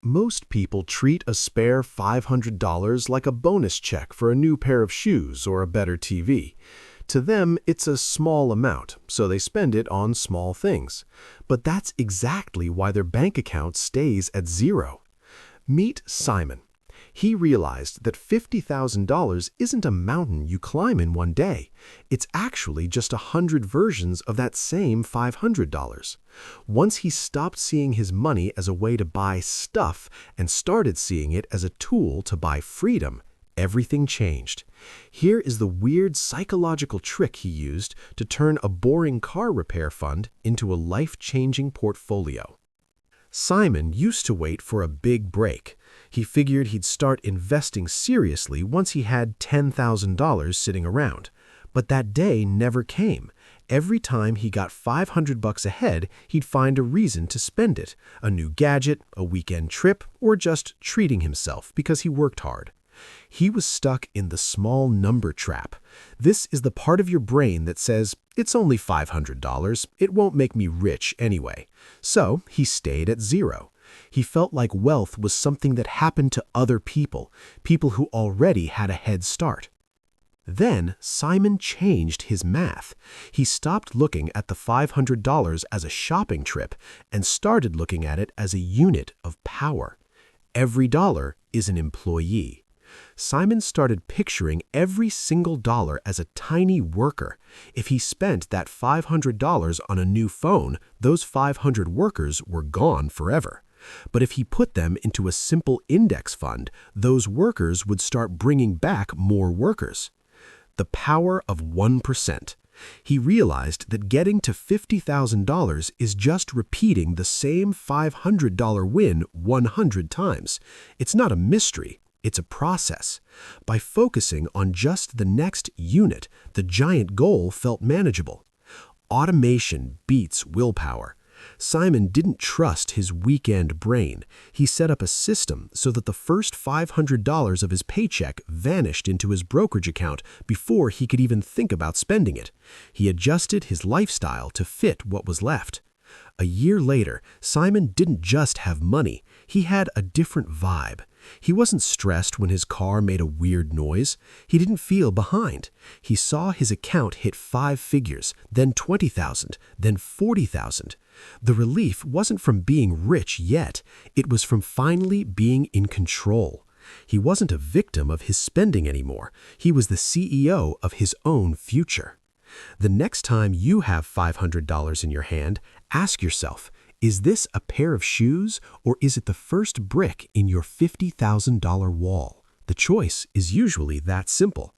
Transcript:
Most people treat a spare $500 like a bonus check for a new pair of shoes or a better TV. To them, it's a small amount, so they spend it on small things. But that's exactly why their bank account stays at zero. Meet Simon. He realized that $50,000 isn't a mountain you climb in one day. It's actually just 100 versions of that same $500. Once he stopped seeing his money as a way to buy stuff and started seeing it as a tool to buy freedom, everything changed. Here is the weird psychological trick he used to turn a boring car repair fund into a life-changing portfolio. Simon used to wait for a big break. He figured he'd start investing seriously once he had $10,000 sitting around. But that day never came. Every time he got $500 ahead, he'd find a reason to spend it: a new gadget, a weekend trip, or just treating himself because he worked hard. He was stuck in the small number trap. This is the part of your brain that says, it's only $500, it won't make me rich anyway. So he stayed at zero. He felt like wealth was something that happened to other people, people who already had a head start. Then Simon changed his math. He stopped looking at the $500 as a shopping trip and started looking at it as a unit of power. Every dollar is an employee. Simon started picturing every single dollar as a tiny worker. If he spent that $500 on a new phone, those 500 workers were gone forever. But if he put them into a simple index fund, those workers would start bringing back more workers. The power of 1%. He realized that getting to $50,000 is just repeating the same $500 win 100 times. It's not a mystery. It's a process. By focusing on just the next unit, the giant goal felt manageable. Automation beats willpower. Simon didn't trust his weekend brain. He set up a system so that the first $500 of his paycheck vanished into his brokerage account before he could even think about spending it. He adjusted his lifestyle to fit what was left. A year later, Simon didn't just have money. He had a different vibe. He wasn't stressed when his car made a weird noise. He didn't feel behind. He saw his account hit 5 figures, then 20,000, then 40,000. The relief wasn't from being rich yet. It was from finally being in control. He wasn't a victim of his spending anymore. He was the CEO of his own future. The next time you have $500 in your hand, ask yourself, is this a pair of shoes or is it the first brick in your $50,000 wall? The choice is usually that simple.